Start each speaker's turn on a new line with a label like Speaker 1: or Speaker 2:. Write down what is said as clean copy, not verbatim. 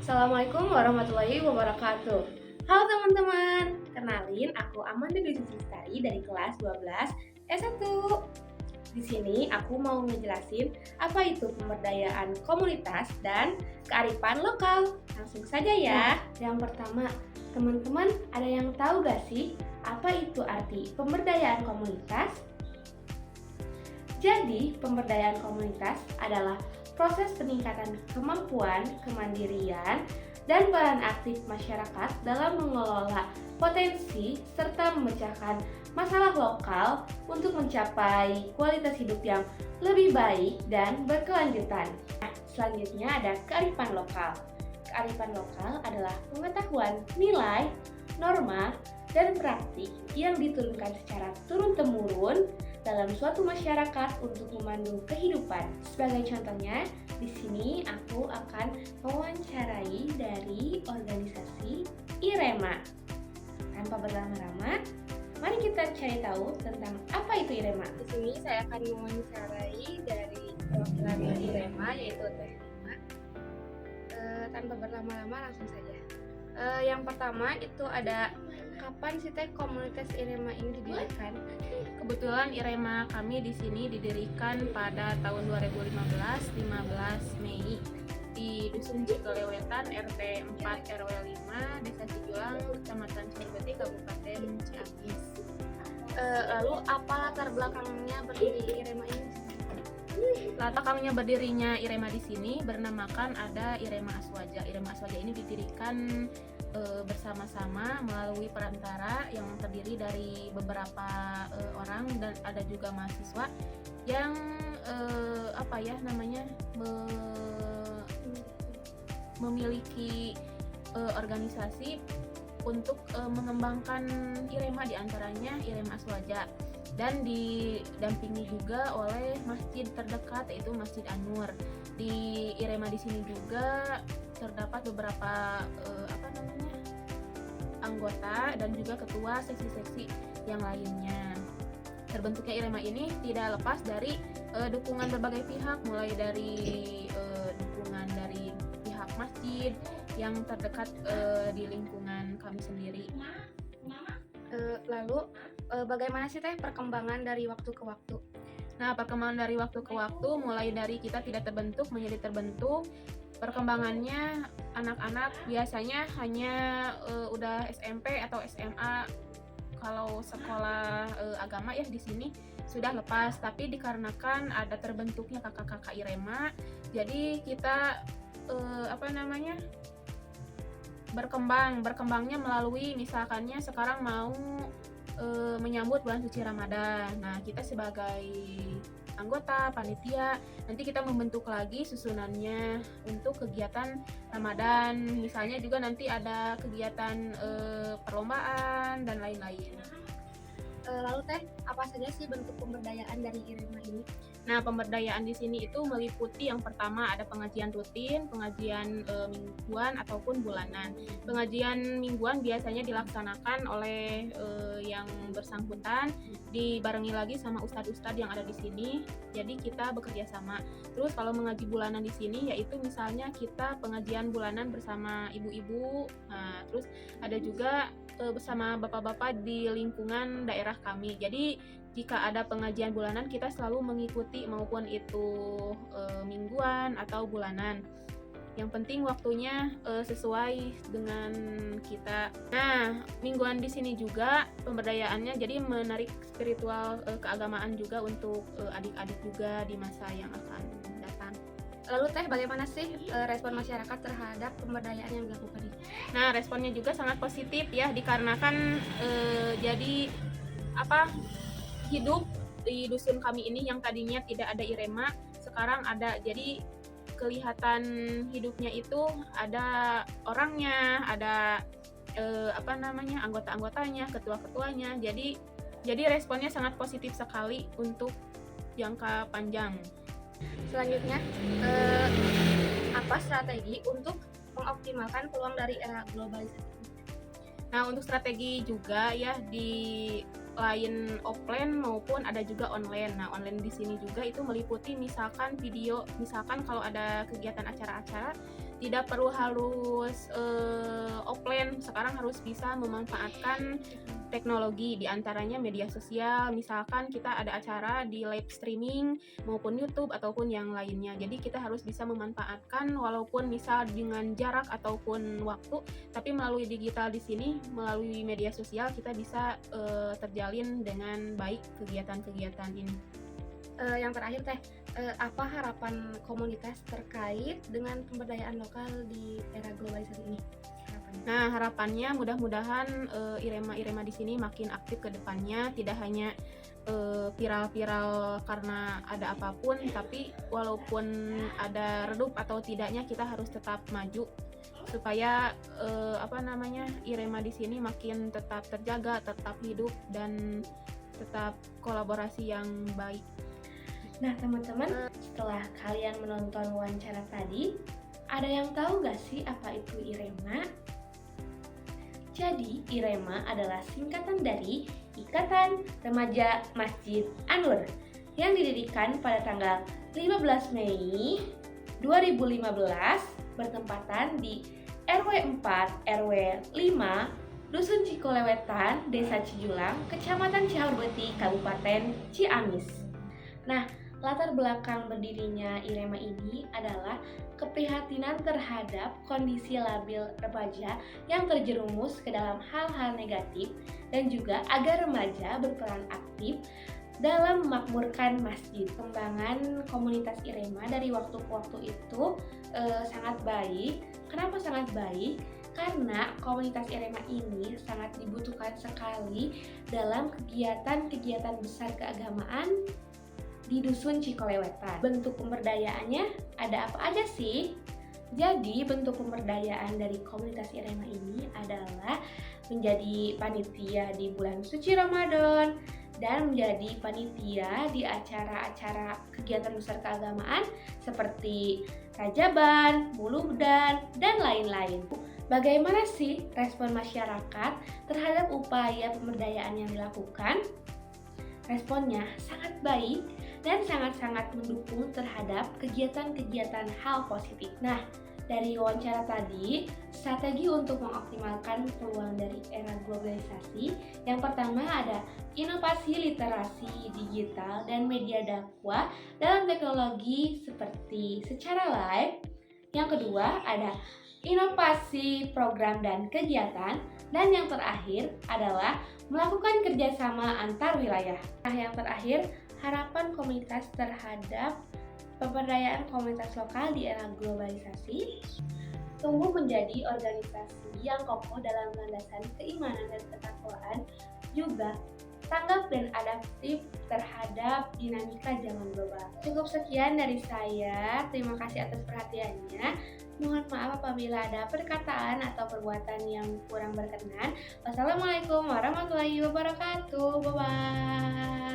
Speaker 1: Assalamualaikum warahmatullahi wabarakatuh. Halo teman-teman, kenalin aku Amanda Dwi Lestari dari kelas 12 S1. Di sini aku mau ngejelasin apa itu pemberdayaan komunitas dan kearifan lokal. Langsung saja ya. Yang pertama, teman-teman ada yang tahu gak sih apa itu arti pemberdayaan komunitas? Jadi, pemberdayaan komunitas adalah proses peningkatan kemampuan, kemandirian, dan peran aktif masyarakat dalam mengelola potensi serta memecahkan masalah lokal untuk mencapai kualitas hidup yang lebih baik dan berkelanjutan. Selanjutnya ada kearifan lokal. Kearifan lokal adalah pengetahuan, nilai, norma, dan praktik yang diturunkan secara turun-temurun dalam suatu masyarakat untuk memandu kehidupan. Sebagai contohnya, di sini aku akan mewawancarai dari organisasi IREMA. Tanpa berlama-lama, mari kita cari tahu tentang apa itu IREMA.
Speaker 2: Di sini saya akan mewawancarai dari perwakilan dari IREMA yaitu Teh Lima. Tanpa berlama-lama langsung saja. Yang pertama itu ada kapan sih Teh komunitas IREMA ini didirikan?
Speaker 3: Kebetulan IREMA kami di sini didirikan pada tahun 2015, 15 Mei di Dusun Cikelewetan, RT 4 RW 5, Desa Cijulang, Kecamatan Cirebeti, Kabupaten Ciamis.
Speaker 2: Lalu apa latar belakangnya berdiri IREMA ini?
Speaker 3: Latar belakangnya berdirinya IREMA di sini bernamakan ada IREMA Aswaja. IREMA Aswaja ini didirikan bersama-sama melalui perantara yang terdiri dari beberapa orang dan ada juga mahasiswa yang memiliki organisasi untuk mengembangkan IREMA, diantaranya IREMA Aswaja, dan didampingi juga oleh masjid terdekat yaitu Masjid An-Nur. Di IREMA di sini juga terdapat beberapa anggota dan juga ketua seksi-seksi yang lainnya. Terbentuknya IREMA ini tidak lepas dari dukungan berbagai pihak, mulai dari dukungan dari pihak masjid yang terdekat di lingkungan kami sendiri.
Speaker 2: Lalu bagaimana sih Teh perkembangan dari waktu ke waktu?
Speaker 3: Nah, perkembangan dari waktu ke waktu mulai dari kita tidak terbentuk menjadi terbentuk. Perkembangannya anak-anak biasanya hanya udah SMP atau SMA. Kalau sekolah agama ya di sini sudah lepas, tapi dikarenakan ada terbentuknya kakak-kakak IREMA, jadi kita berkembangnya melalui misalkannya sekarang mau menyambut bulan suci Ramadan. Nah, kita sebagai anggota panitia nanti kita membentuk lagi susunannya untuk kegiatan Ramadan, misalnya juga nanti ada kegiatan perlombaan dan lain-lain.
Speaker 2: Lalu Teh, apa saja sih bentuk pemberdayaan dari IREMA ini?
Speaker 3: Nah, pemberdayaan di sini itu meliputi yang pertama ada pengajian rutin, pengajian mingguan ataupun bulanan. Pengajian mingguan biasanya dilaksanakan oleh yang bersangkutan, dibarengi lagi sama ustadz-ustadz yang ada di sini. Jadi kita bekerja sama. Terus kalau mengaji bulanan di sini yaitu misalnya kita pengajian bulanan bersama ibu-ibu. Nah, terus ada juga bersama bapak-bapak di lingkungan daerah kami. Jadi jika ada pengajian bulanan kita selalu mengikuti, maupun itu mingguan atau bulanan. Yang penting waktunya sesuai dengan kita. Nah, mingguan di sini juga pemberdayaannya jadi menarik spiritual keagamaan juga untuk adik-adik juga di masa yang akan datang.
Speaker 2: Lalu Teh, bagaimana sih respon masyarakat terhadap pemberdayaan yang dilakukan ini?
Speaker 3: Nah, responnya juga sangat positif ya, dikarenakan jadi hidup di dusun kami ini yang tadinya tidak ada IREMA sekarang ada. Jadi kelihatan hidupnya itu ada orangnya, ada anggota-anggotanya, ketua-ketuanya. Jadi responnya sangat positif sekali untuk jangka panjang.
Speaker 2: Selanjutnya, apa strategi untuk mengoptimalkan peluang dari era globalisasi?
Speaker 3: Nah, untuk strategi juga ya di lain offline maupun ada juga online. Nah, online di sini juga itu meliputi misalkan video, misalkan kalau ada kegiatan acara-acara tidak perlu harus offline, sekarang harus bisa memanfaatkan teknologi, diantaranya media sosial. Misalkan kita ada acara di live streaming maupun YouTube ataupun yang lainnya, jadi kita harus bisa memanfaatkan walaupun misal dengan jarak ataupun waktu, tapi melalui digital di sini, melalui media sosial kita bisa terjalin dengan baik kegiatan-kegiatan ini.
Speaker 2: Yang terakhir Teh, apa harapan komunitas terkait dengan pemberdayaan lokal di era globalisasi ini? Harapannya.
Speaker 3: Nah, harapannya mudah-mudahan Irema di sini makin aktif ke depannya, tidak hanya viral-viral karena ada apapun, tapi walaupun ada redup atau tidaknya kita harus tetap maju supaya Irema di sini makin tetap terjaga, tetap hidup dan tetap kolaborasi yang baik.
Speaker 1: Nah teman-teman, setelah kalian menonton wawancara tadi, ada yang tahu gak sih apa itu IREMA? Jadi IREMA adalah singkatan dari Ikatan Remaja Masjid An-Nur yang didirikan pada tanggal 15 Mei 2015 bertempatan di RW 4 RW 5 Dusun Cikolewetan, Desa Cijulang, Kecamatan Ciaurbeti, Kabupaten Ciamis. Nah, latar belakang berdirinya IREMA ini adalah keprihatinan terhadap kondisi labil remaja yang terjerumus ke dalam hal-hal negatif dan juga agar remaja berperan aktif dalam memakmurkan masjid. Kembangan komunitas IREMA dari waktu ke waktu itu sangat baik. Kenapa sangat baik? Karena komunitas IREMA ini sangat dibutuhkan sekali dalam kegiatan-kegiatan besar keagamaan di Dusun Cikolewetan. Bentuk pemberdayaannya ada apa aja sih? Jadi bentuk pemberdayaan dari komunitas IREMA ini adalah menjadi panitia di bulan suci Ramadan dan menjadi panitia di acara-acara kegiatan besar keagamaan seperti Rajaban, Mulugdan, dan lain-lain. Bagaimana sih respon masyarakat terhadap upaya pemberdayaan yang dilakukan? Responnya sangat baik dan sangat-sangat mendukung terhadap kegiatan-kegiatan hal positif. Nah, dari wawancara tadi, strategi untuk mengoptimalkan peluang dari era globalisasi, yang pertama ada inovasi literasi digital dan media dakwah dalam teknologi seperti secara live. Yang kedua ada inovasi program dan kegiatan, dan yang terakhir adalah melakukan kerjasama antar wilayah. Nah, yang terakhir, harapan komunitas terhadap pemberdayaan komunitas lokal di era globalisasi, tumbuh menjadi organisasi yang kokoh dalam landasan keimanan dan ketakwaan, juga tanggap dan adaptif terhadap dinamika zaman global. Cukup sekian dari saya, terima kasih atas perhatiannya. Mohon maaf apabila ada perkataan atau perbuatan yang kurang berkenan. Wassalamualaikum warahmatullahi wabarakatuh. Bye-bye.